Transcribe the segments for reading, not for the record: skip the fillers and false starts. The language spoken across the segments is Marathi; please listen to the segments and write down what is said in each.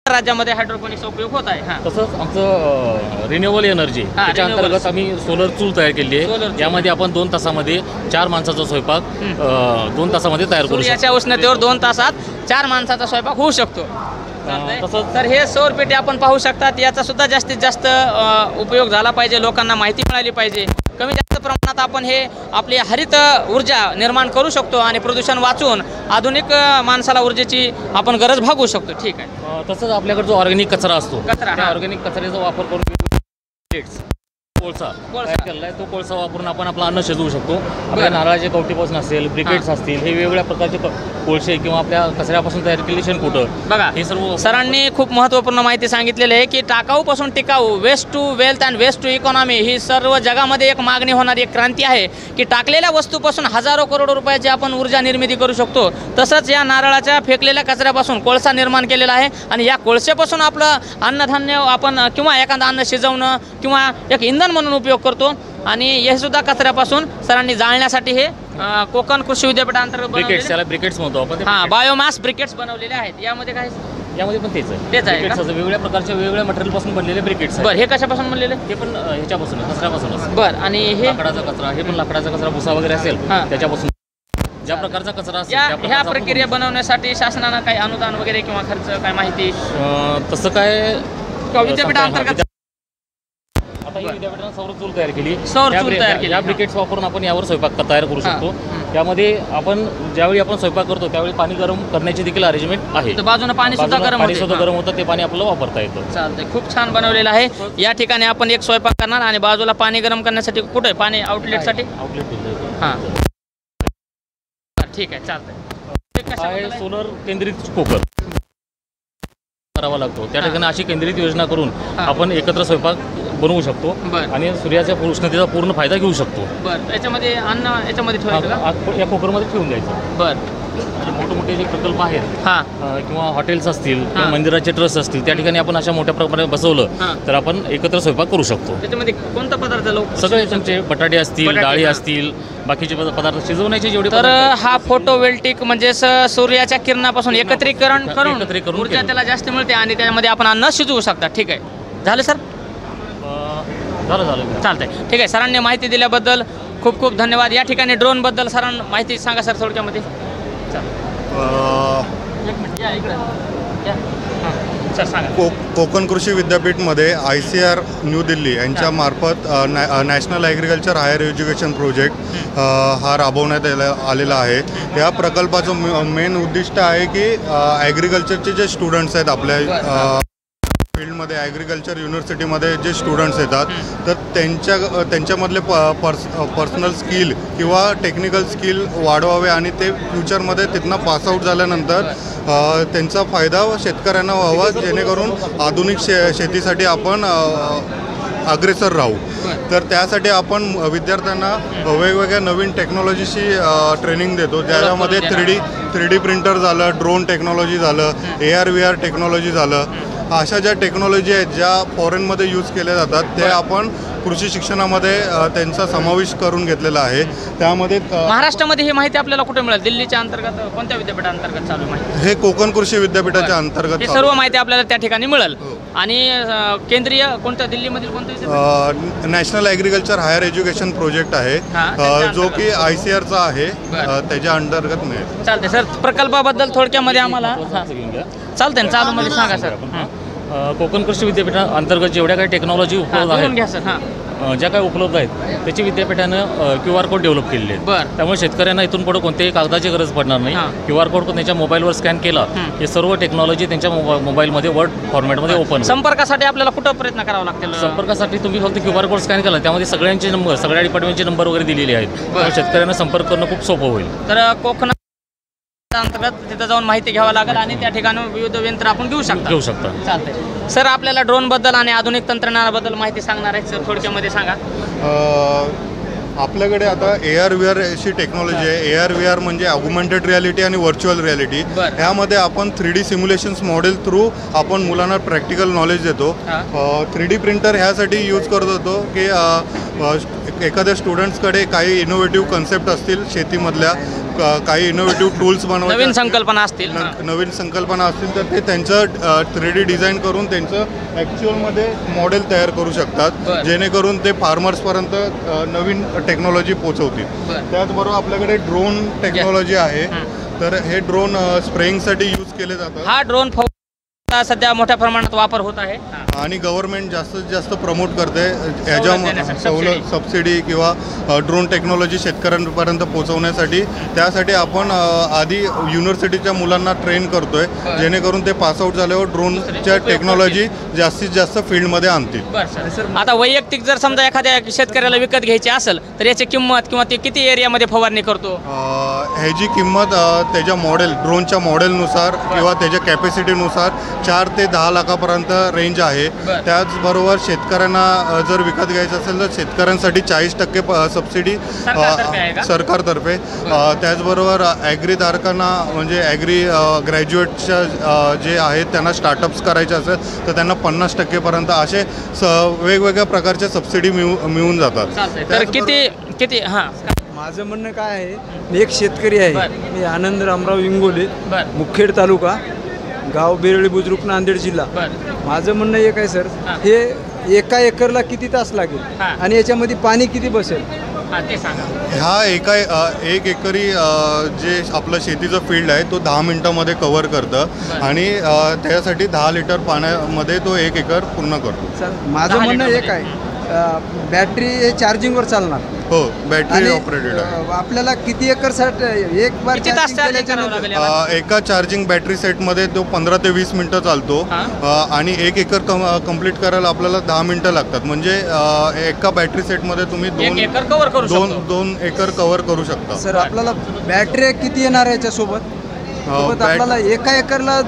राज्यामध्ये हायड्रोपोनिक्सचा उपयोग होत आहे। तसंच आमचं रिन्युएबल एनर्जी त्याच्या अंतर्गत आम्ही सोलर चूल तयार केली आहे। यामध्ये आपण 2 तासामध्ये 4 माणसाचा स्वयंपाक 2 तासामध्ये तयार करू शकतो। याच्या उष्णतेवर 2 तासात 4 माणसाचा स्वयंपाक होऊ शकतो। तसंच तर हे सौर पेटी आपण पाहू शकतात, याचा सुद्धा जास्तीत जास्त उपयोग झाला पाहिजे, लोकांना माहिती मिळाली पाहिजे। कमी जास्त प्रमाणात आपण हे आपली हरित ऊर्जा निर्माण करू शकतो आणि प्रदूषण वाचवून आधुनिक माणसाला ऊर्जेची आपण गरज भागवू शकतो। ठीक आहे। तसंच आपल्याकडे जो ऑर्गॅनिक कचरा असतो कचरा, त्या ऑर्गॅनिक कचऱ्याचा वापर करून कोळसा तयार केलेला आहे। तो कोळसा वापरून आपण आपलं अन्न शिजवू शकतो। आपल्या नारळाचे कवटीपासून असेल, ब्रिकेट्स असतील, हे वेगवेगळ्या प्रकारचे कोळसे किंवा आपल्या कचऱ्यापासून तयार केलेली शेणकुटं बघा, हे सर्व सरांनी खूप महत्त्वपूर्ण माहिती सांगितलेली आहे की टाकाऊपासून टिकाऊ, waste to wealth and waste to economy ही सर्व जगामध्ये एक मागणी होणारी एक क्रांती आहे की टाकलेल्या वस्तूपासून हजारो करोड रुपयाची आपण ऊर्जा निर्मिती करू शकतो। तसंच या नारळाच्या फेकलेल्या कचऱ्यापासून कोळसा निर्माण केलेला आहे आणि या कोळशापासून आपलं अन्नधान्य आपण किंवा एखादं अन्न शिजवणं किंवा एक इंधन म्हणून उपयोग करतो आणि हे सुद्धा कचऱ्यापासून सरांनी जाळण्यासाठी हे कोकण कृषी विद्यापीठांतर्गत ब्रिकेट्स म्हणतो आपण। बायोमास ब्रिकेट्स बनवलेले आहेत। यामध्ये काय यामध्ये पण तेच आहे वेगवेगळ्या प्रकारच्या वेगवेगळ्या मटेरियल पासून बनलेले ब्रिकेट्स। बरं, हे कशापासून बनलेले? हे पण ह्याच्यापासून कचऱ्यापासूनच। बरं, आणि हे लाकडाचा कचरा, हे पण लाकडाचा कचरा, भुसा वगैरे असेल त्याच्यापासून ज्या प्रकारचा कचरा असेल ह्या प्रक्रिया बनवण्यासाठी शासनानं काही अनुदान वगैरे किंवा खर्च काय माहिती तसं काय विद्यापीठांतर्गत विद्यापीठाने सौर चूल तयार केली। सौर चूल तयार केली। या ब्रिकेट्स वापरून आपण यावर स्वयंपाक तयार करू शकतो। त्यामध्ये आपण ज्यावेळी आपण स्वयंपाक करतो त्यावेळी पाणी गरम करण्याची देखील अरेंजमेंट आहे। बाजूने पाणी सुद्धा गरम होतं, ते पाणी आपल्याला वापरता येतं। चालतंय, खूप छान बनवलेलं आहे। या ठिकाणी आपण एक स्वयंपाक करणार आणि बाजूला पाणी गरम करण्यासाठी कुठे पाणी आउटलेटसाठी हां ठीक आहे, चालतंय। सोलर केंद्रित कुकर करावा लागतो, त्या ठिकाणी अशी केंद्रित योजना करून आपण एकत्र स्वयंपाक बनवू शकतो आणि सूर्याच्या उष्णतेचा पूर्ण फायदा घेऊ शकतो। बरं, याच्यामध्ये अन्न याच्यामध्ये ठेवायचं का? या कुकरमध्ये ठेवून द्यायचं। बरं, मोठे जे प्रकल्प आहेत किंवा हॉटेल्स असतील किंवा मंदिराचे ट्रस्ट असतील त्या ठिकाणी आपण अशा मोठ्या प्रमाणात बसवलं तर आपण एकत्र स्वयंपाक करू शकतो। त्याच्यामध्ये कोणता पदार्थ सगळे तुमचे बटाटे असतील, डाळी असतील, बाकीचे पदार्थ शिजवण्याचे जेवढे। तर हा फोटोवोल्टिक म्हणजे सूर्याच्या किरणापासून एकत्रीकरण करून ऊर्जा त्याला जास्त मिळते आणि त्यामध्ये आपण अन्न शिजवू शकता। ठीक आहे, झालं सर? झालं चालतंय, ठीक आहे। सरांनी माहिती दिल्याबद्दल खूप खूप धन्यवाद। या ठिकाणी ड्रोन बद्दल सरांना माहिती सांगा सर थोडक्यामध्ये। कोकण कृषी विद्यापीठमध्ये ICR न्यू दिल्ली यांच्या मार्फत national agriculture higher education project हा राबवण्यात आलेला आहे। या प्रकल्पाचं मेन उद्दिष्ट आहे की ॲग्रिकल्चरचे जे स्टुडंट्स आहेत आपल्या फील्डमध्ये ॲग्रिकल्चर युनिव्हर्सिटीमध्ये जे स्टुडंट्स येतात तर त्यांच्यामधले पर्सनल स्किल किंवा टेक्निकल स्किल वाढवावे आणि ते फ्युचरमध्ये तिथनं पासआउट झाल्यानंतर त्यांचा फायदा शेतकऱ्यांना व्हावा, जेणेकरून आधुनिक शेतीसाठी आपण अग्रेसर राहू। तर त्यासाठी आपण विद्यार्थ्यांना वेगवेगळ्या नवीन टेक्नॉलॉजीची ट्रेनिंग देतो, ज्यामध्ये 3D प्रिंटर झालं, ड्रोन टेक्नॉलॉजी झालं, AR/VR टेक्नॉलॉजी झालं, अशा ज्या टेक्नॉलॉजी आहेत ज्या फॉरेनमध्ये यूज केल्या जातात ते आपण कृषी शिक्षणामध्ये त्यांचा समावेश करून घेतलेला आहे। त्यामध्ये महाराष्ट्रामध्ये ही माहिती आपल्याला कुठे मिळेल? दिल्लीच्या अंतर्गत कोणत्या विद्यापीठांतर्गत चालू माहिती? हे कोकण कृषी विद्यापीठाच्या अंतर्गत सर्व माहिती आपल्याला त्या ठिकाणी मिळेल। आणि केंद्रीय कोणत्या दिल्लीमधील कोणतं national agriculture higher education project आहे जो की ICRचा आहे, त्याच्या अंतर्गत मिळेल। चालते सर, प्रकल्पाबद्दल थोडक्यामध्ये आम्हाला चालते ना चालू मध्ये सांगा सर। कोकण कृषी विद्यापीठा अंतर्गत जेवढ्या काही टेक्नॉलॉजी उपलब्ध आहेत, ज्या काही उपलब्ध आहेत त्याची विद्यापीठानं QR कोड डेव्हलप केलेले आहेत। त्यामुळे शेतकऱ्यांना इथून पुढे कोणत्याही कागदाची गरज पडणार नाही। QR कोड त्यांच्या मोबाईलवर स्कॅन केला, हे सर्व टेक्नॉलॉजी त्यांच्या मोबाईलमध्ये वर्ड फॉर्मॅटमध्ये ओपन। संपर्कासाठी आपल्याला कुठं प्रयत्न करावा लागतील? संपर्कासाठी तुम्ही फक्त QR कोड स्कॅन केला, त्यामध्ये सगळ्यांचे नंबर, सगळ्या डिपार्टमेंटचे नंबर वगैरे दिलेले आहेत, त्यामुळे शेतकऱ्यांना संपर्क करणं खूप सोपं होईल। तर कोकण अंतर्गत तिथं जाऊन माहिती घ्यावं लागेल आणि त्या ठिकाणी विविध यंत्र आपण घेऊ शकता। चालतंय सर, आपल्याला ड्रोन बद्दल आणि आधुनिक तंत्रज्ञानाबद्दल माहिती सांगणार आहेत सर, थोडक्यामध्ये सांगा। आपल्याकडे आता AR/VR अशी टेक्नॉलॉजी आहे। AR/VR म्हणजे ऑगमेंटेड रियालिटी आणि व्हर्च्युअल रियालिटी, यामध्ये आपण 3D सिम्युलेशन्स मॉडेल थ्रू आपण मुलांना प्रॅक्टिकल नॉलेज देतो। 3D प्रिंटर ह्यासाठी यूज करत होतो की एखाद्या स्टुडंट्सकडे काही इनोव्हेटिव्ह कन्सेप्ट असतील शेतीमधल्या काही इनोव्हेटिव्ह टूल्स बनवायचे नवीन असतील, संकल्पना असतील नवीन संकल्पना असतील तर ते त्यांचं 3D डिझाईन करून त्यांचं ॲक्च्युअलमध्ये मॉडेल तयार करू शकतात, जेणेकरून ते फार्मर्सपर्यंत नवीन टेक्नॉलॉजी पोहोचवतील. त्याचबरोबर आपल्याकडे ड्रोन टेक्नॉलॉजी आहे. तर हे ड्रोन स्प्रेइंगसाठी यूज केले जातात. हा ड्रोन सध्या मोठ्या प्रमाणात वापर होत आहे आणि गव्हर्नमेंट जास्तीत जास्त प्रमोट करते ह्याच्या सवलत सबसिडी किंवा ड्रोन टेक्नॉलॉजी शेतकऱ्यांपर्यंत पोहोचवण्यासाठी. त्यासाठी आपण आधी युनिव्हर्सिटीच्या मुलांना ट्रेन करतोय, जेणेकरून ते पासआउट झाल्यावर ड्रोनच्या टेक्नॉलॉजी जास्तीत जास्त फील्डमध्ये आणतील. आता वैयक्तिक जर समजा एखाद्या शेतकऱ्याला विकत घ्यायची असेल तर याची किंमत किंवा ते किती एरियामध्ये फवारणी करतो? ह्याची किंमत त्याच्या मॉडेल ड्रोनच्या मॉडेलनुसार किंवा त्याच्या कॅपॅसिटीनुसार 4 ते 10 लाखापर्यंत रेंज आहे. त्याचबरोबर शेतकऱ्यांना जर विकत घ्यायचं असेल तर शेतकऱ्यांसाठी 40% सबसिडी सरकारतर्फे. त्याचबरोबर ॲग्रीधारकांना म्हणजे ॲग्री ग्रॅज्युएटच्या जे आहेत त्यांना स्टार्टअप्स करायचे असेल तर त्यांना 50% असे वेगवेगळ्या प्रकारच्या सबसिडी मिळून जातात. तर किती हां माझं म्हणणं काय आहे, मी एक शेतकरी आहे. मी आनंद रामराव इंगोले, मुखेड तालुका, गाव बेरळी बुद्रुक, नांदेड जिल्हा. माझं म्हणणं एक आहे सर, हे एका एकरला किती तास लागेल आणि याच्यामध्ये पाणी किती बसेल? ह्या एक एकरी जे आपलं शेतीचं फील्ड आहे तो 10 मिनिटामध्ये कव्हर करतं आणि त्यासाठी 10 लिटर पाण्यामध्ये तो 1 एकर पूर्ण करतो. सर माझं म्हणणं एक आहे, बॅटरी हे चार्जिंगवर चालणार. हो, बॅटरी ऑपरेटेड आहे. आपल्याला किती एकरसाठी एक बार एका चार्जिंग बॅटरी सेटमध्ये तो 15 ते 20 मिनटं चालतो आणि 1 एकर कंप्लीट करायला आपल्याला 10 मिनटं लागतात. म्हणजे एका बॅटरी सेटमध्ये तुम्ही 2 एकर कव्हर करू शकता. सर आपल्याला बॅटरी किती येणार याच्यासोबत? आपल्याला एका एकरला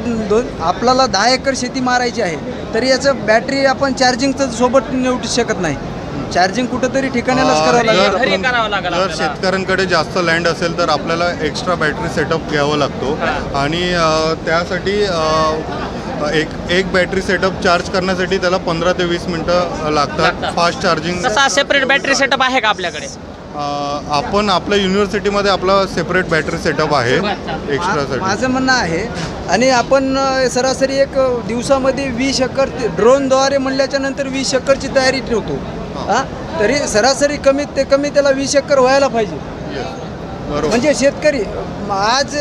आपल्याला 10 एकर शेती मारायची आहे, तरी याचं बॅटरी आपण चार्जिंगचं सोबत निवडू शकत नाही. चार्जिंग कुठंतरी ठिकाणालाच करावं लागेल. जर शेतकऱ्यांकडे जास्त लँड असेल तर आपल्याला एक्स्ट्रा बॅटरी सेटअप घ्यावा लागतो आणि त्यासाठी एक बॅटरी सेटअप चार्ज करण्यासाठी त्याला 15 ते 20 मिनटं लागतात. Fast charging separate battery setup आहे का आपल्याकडे? आपण आपल्या युनिव्हर्सिटीमध्ये आपला सेपरेट बॅटरी सेटअप आहे एक्स्ट्रासाठी. माझं म्हणणं आहे, आणि आपण सरासरी एक दिवसामध्ये 20 एकर ड्रोनद्वारे म्हणल्याच्या नंतर 20 एकरची तयारी ठेवतो. तरी सरासरी कमीत ते कमी त्याला 20 एकर व्हायला पाहिजे. म्हणजे शेतकरी आज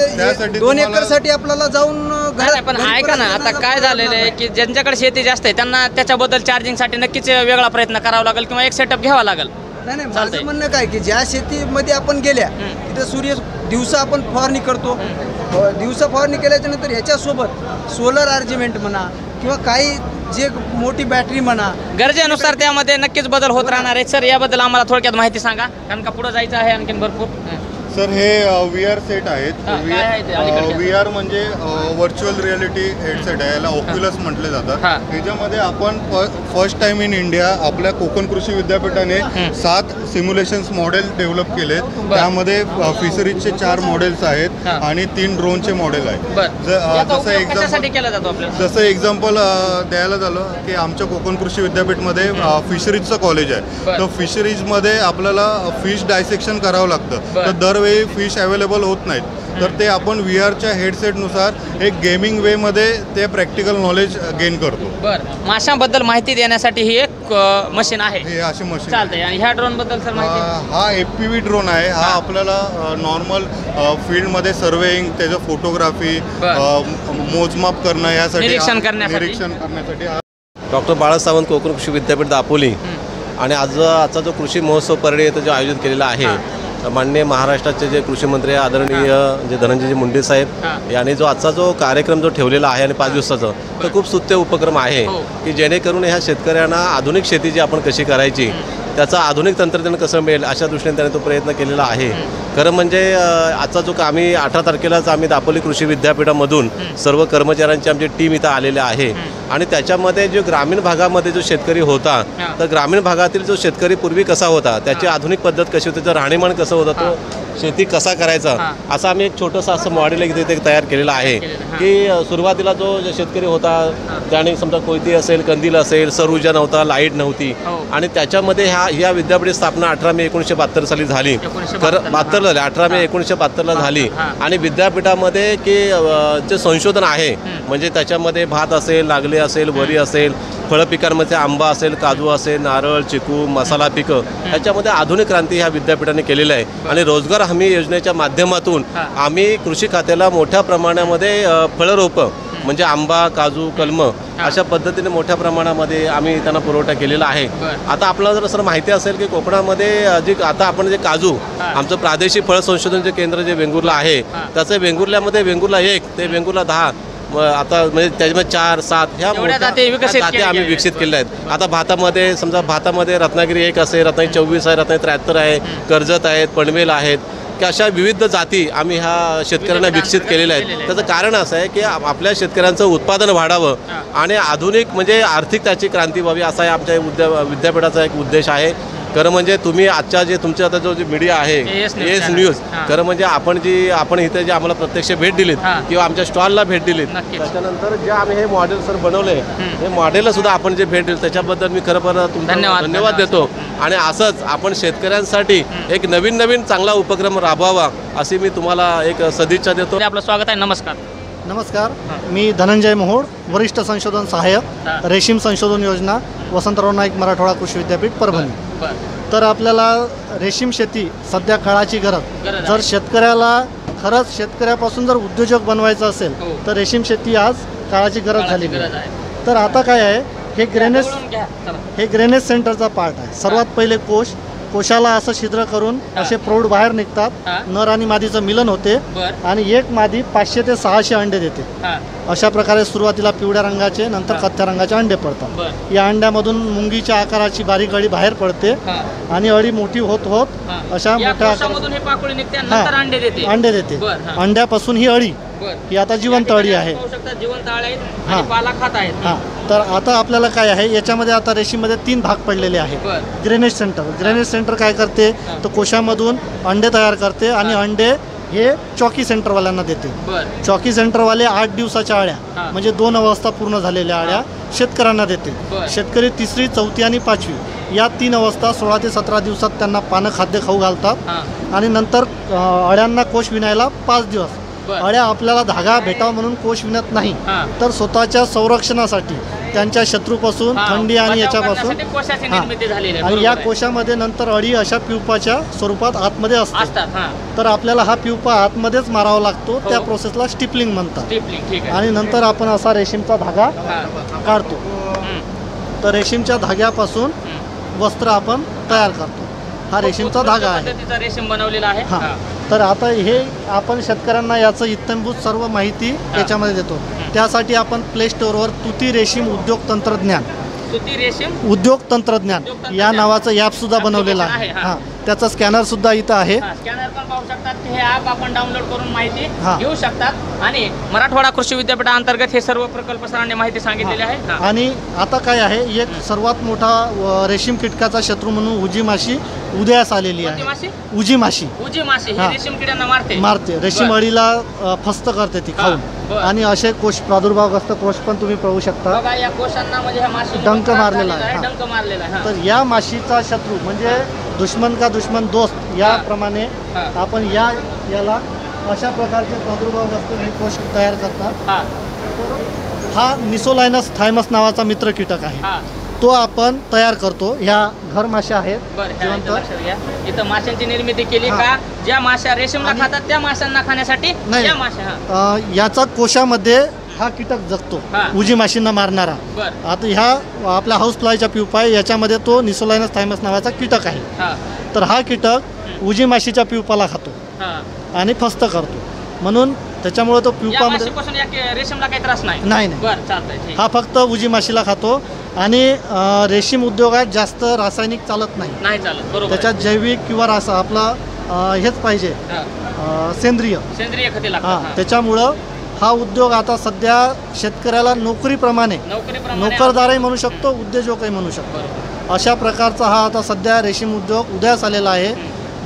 2 एकरसाठी आपल्याला जाऊन पण ऐका ना, आता काय झालेलं आहे की ज्यांच्याकडे शेती जास्त आहे त्यांना त्याच्याबद्दल चार्जिंगसाठी नक्कीच वेगळा प्रयत्न करावा लागेल किंवा एक सेटअप घ्यावा लागेल. नाही, माझं म्हणणं काय की ज्या शेतीमध्ये आपण गेल्या तिथं दिवसा आपण फवारणी करतो. दिवसा फवारणी केल्याच्या नंतर ह्याच्यासोबत सोलर आर्जिमेंट म्हणा किंवा काही जे मोठी बॅटरी म्हणा, गरजेनुसार त्यामध्ये नक्कीच बदल होत राहणार आहे. सर याबद्दल आम्हाला थोडक्यात माहिती सांगा, कारण का पुढे जायचं आहे आणखीन भरपूर. सर हे VR सेट आहेत. VR म्हणजे व्हर्च्युअल रिअलिटी हेडसेट आहे, याला ऑक्युलस म्हटले जातात. याच्यामध्ये आपण फर्स्ट टाइम इन इंडिया आपल्या कोकण कृषी विद्यापीठाने 7 सिम्युलेशन्स मॉडेल डेव्हलप केलेत. त्यामध्ये फिशरीजचे 4 मॉडेल्स आहेत आणि 3 ड्रोनचे मॉडेल आहेत. जसं एक्झाम्पल द्यायला झालं की आमच्या कोकण कृषी विद्यापीठमध्ये फिशरीजचं कॉलेज आहे. तर फिशरीजमध्ये आपल्याला फिश डायसेक्शन करावं लागतं. तर दरवेळी फिश अवेलेबल होत नाहीत, तर ते आपण VRच्या हेडसेटनुसार एक गेमिंग वेमध्ये ते प्रॅक्टिकल नॉलेज गेन करतो. माशांबद्दल माहिती देण्यासाठी ही एक मशीन आहे. हे अशी मशीन चालतंय. आणि ह्या ड्रोन बद्दल सर माहिती? हा FPV ड्रोन आहे. हा आपल्याला नॉर्मल फील्डमध्ये सर्वेइंग, त्याचं फोटोग्राफी, मोजमाप करणं यासाठी, निरीक्षण करण्यासाठी. डॉक्टर बाळा सावंत कोकण कृषी विद्यापीठ दापोली आणि आजचा जो कृषी महोत्सव परळी येथे जो आयोजित केलेला आहे, माननीय महाराष्ट्राचे जे कृषी मंत्री आदरणीय जे धनंजय मुंडे साहेब यांनी जो आजचा जो कार्यक्रम जो ठेवलेला आहे आणि 5 दिवसाचा, तो खूप स्तुत्य उपक्रम आहे की जेणेकरून ह्या शेतकऱ्यांना आधुनिक शेती जी आपण कशी करायची, त्याचं आधुनिक तंत्रज्ञान कसं मिळेल अशा दृष्टीने त्याने तो प्रयत्न केलेला आहे. खरं म्हणजे आजचा जो आम्ही 18 तारखेलाच आम्ही दापोली कृषी विद्यापीठामधून सर्व कर्मचाऱ्यांची आमची टीम इथं आलेली आहे आणि त्याच्यामध्ये जो ग्रामीण भागामध्ये जो शेतकरी होता, तर ग्रामीण भागातील जो शेतकरी पूर्वी कसा होता, त्याची आधुनिक पद्धत कशी होती, त्याचं राहणीमान कसं होतं, तो शेती कसा करायचा, असं आम्ही एक छोटंसं असं मॉडेल इथे तयार केलेलं आहे की सुरुवातीला जो शेतकरी होता त्याने समजा कोयती असेल, कंदील असेल, सौर ऊर्जा नव्हता, लाईट नव्हती आणि त्याच्यामध्ये ह्या या विद्यापीठाची स्थापना 18 मे 1972 साली झाली. 72 झाली, 18 मे 1972ला झाली. आणि विद्यापीठामध्ये की जे संशोधन आहे म्हणजे त्याच्यामध्ये भात असेल, लागले असेल, वरी असेल, फळं पिकांमध्ये आंबा असेल, काजू असेल, नारळ, चिकू, मसाला पिकं, ह्याच्यामध्ये आधुनिक क्रांती ह्या विद्यापीठाने केलेली आहे. आणि रोजगार हमी योजनेच्या माध्यमातून आम्ही कृषी खात्याला मोठ्या प्रमाणामध्ये फळरोपं म्हणजे आंबा, काजू, कलम अशा पद्धतीने मोठ्या प्रमाणामध्ये आम्ही त्यांना पुरवठा केलेला आहे. आता आपल्याला जर सर माहिती असेल की कोकणामध्ये जे आता आपण जे काजू आमचं प्रादेशिक फळ संशोधन जे केंद्र जे वेंगुर्ला आहे त्याचं वेंगुर्ला 1 ते वेंगुर्ला 10 आता म्हणजे त्याच्यामध्ये 4, 7 ह्या जाती आम्ही विकसित केलेल्या आहेत. आता भातामध्ये समजा भातामध्ये रत्नागिरी 1 असेल, रत्नागिरी 24 आहे, रत्नागिरी 73 आहे, कर्जत आहेत, पनवेल आहेत की अशा विविध जाती आम्ही ह्या शेतकऱ्यांना विकसित केलेल्या आहेत. त्याचं कारण असं आहे की आपल्या शेतकऱ्यांचं उत्पादन वाढावं आणि आधुनिक म्हणजे आर्थिक त्याची क्रांती व्हावी असा आमच्या विद्यापीठाचा एक उद्देश आहे. खरं म्हणजे तुम्ही आजच्या जे तुमचे आता जो मीडिया आहे एस न्यूज, खरं म्हणजे आपण इथे जे आम्हाला प्रत्यक्ष भेट दिलीत किंवा आमच्या स्टॉलला भेट दिलीत, त्याच्यानंतर जे आम्ही हे मॉडेल सर बनवले हे मॉडेलला सुद्धा आपण जे भेट दिली त्याच्याबद्दल मी खरं तुमचा धन्यवाद देतो. आणि असंच आपण शेतकऱ्यांसाठी एक नवीन चांगला उपक्रम राबवावा अशी मी तुम्हाला एक सदिच्छा देतो. आपलं स्वागत आहे. नमस्कार. मी धनंजय मोहोळ, वरिष्ठ संशोधन सहाय्यक, रेशीम संशोधन योजना, वसंतराव नाईक मराठवाडा कृषी विद्यापीठ, परभणी. तर आपल्याला रेशीम शेती सध्या काळाची गरज, जर शेतकऱ्याला खरंच शेतकऱ्यापासून जर उद्योजक बनवायचं असेल तर रेशीम शेती आज काळाची गरज झालेली आहे. तर आता काय आहे, हे ग्रेनेज सेंटरचा पार्ट आहे. सर्वात पहिले कोशाला असं छिद्र करून असे प्रौढ बाहेर निघतात, नर आणि मादीचं मिलन होते आणि एक मादी 500 ते 600 अंडे देते. अशा प्रकारे सुरुवातीला पिवळ्या रंगाचे, नंतर कथ्या रंगाचे अंडे पडतात. या अंड्यामधून मुंगीच्या आकाराची बारीक अळी बाहेर पडते आणि अळी मोठी होत अशा मोठ्या अंडे देते. अंड्यापासून ही अळी ही आता जिवंत अळी आहे. तर आता आपल्याला काय आहे, याच्यामध्ये आता रेशीममध्ये 3 भाग पडलेले आहेत. ग्रेनेज सेंटर काय करते तर कोशामधून अंडे तयार करते आणि अंडे हे चॉकी सेंटरवाल्यांना देते. चॉकी सेंटरवाले 8 दिवसाच्या अळ्या म्हणजे 2 अवस्था पूर्ण झालेल्या अळ्या शेतकऱ्यांना देते. शेतकरी 3री, 4थी आणि 5वी या 3 अवस्था 16 ते 17 दिवसात त्यांना पानं खाद्य खाऊ घालतात आणि नंतर अळ्यांना कोश विणायला 5 दिवस. अळ्या आपल्याला धागा भेटावा म्हणून कोश विणत नाही, तर स्वतःच्या संरक्षणासाठी त्यांच्या शत्रूपासून, थंडी आणि याच्यापासून. आणि या कोशामध्ये नंतर अळी अशा प्युपाच्या स्वरूपात आतमध्ये असतात. तर आपल्याला हा प्युपा आतमध्येच मारावा लागतो. त्या प्रोसेसला स्टिपलिंग म्हणतात. आणि नंतर आपण असा रेशीमचा धागा काढतो. तर रेशीमच्या धाग्यापासून वस्त्र आपण तयार करतो. हा रेशीमचा धागा आहे, रेशीम बनवलेला आहे. तर आता हे आपण शेतकऱ्यांना याचं इत्थंभूत सर्व माहिती याच्यामध्ये देतो. त्यासाठी आपण प्ले स्टोअरवर तुती रेशीम उद्योग तंत्रज्ञान या नावाचं ॲपसुद्धा बनवलेलं आहे. त्याचा स्कॅनरसुद्धा इथं आहे. स्कॅनर पण पाहू शकतात की हे ॲप आपण डाउनलोड करून माहिती घेऊ शकतात. आणि मराठवाडा कृषी विद्यापीठाअंतर्गत हे सर्व प्रकल्प सरांनी माहिती सांगितलेली आहे. आणि आता काय आहे, एक सर्वात मोठा रेशीम कीटकाचा शत्रू म्हणून उजी माशी उदयास आलेली आहे. उजी माशी रेशीम किड्यांना मारते. रेशीम अळीला फस्त करते ती खाऊन. आणि असे कोश, प्रादुर्भावग्रस्त कोश पण तुम्ही पाहू शकता. या कोशांना म्हणजे डंक मारलेला आहे. तर या माशीचा शत्रू म्हणजे दुश्मन का दुश्मन दोस्त याप्रमाणे आपण याला अशा प्रकारचे प्रादुर्भावग्रस्त हे कोश तयार करतात. हा निसोलायनस थायमस नावाचा मित्र कीटक आहे. तो आपण तयार करतो. ह्या घर माश्या आहेत. इथं माशांची निर्मिती केली का? ज्या माश्या रेशीमला खातात त्या माशांना खाण्यासाठी नाही. याचा कोशामध्ये हा कीटक जगतो, उजी माशींना मारणारा. आता ह्या आपल्या हाऊस फ्लायच्या प्युपा आहे, याच्यामध्ये तो निसोलायनस थायमस नावाचा कीटक आहे. तर हा कीटक उजी माशीच्या प्युपाला खातो आणि फस्त करतो. म्हणून त्याच्यामुळे तो प्युपामध्ये रेशीमला काही त्रास नाही. हा फक्त उजी माशीला खातो. आणि रेशीम उद्योगात जास्त रासायनिक चालत नाही. त्याच्यात जैविक किंवा आपला हेच पाहिजे, सेंद्रिय त्याच्यामुळं हा उद्योग आता सध्या शेतकऱ्याला नोकरीप्रमाणे नोकरदारही म्हणू शकतो, उद्योजकही म्हणू शकतो. अशा प्रकारचा हा आता सध्या रेशीम उद्योग उदयास आलेला आहे.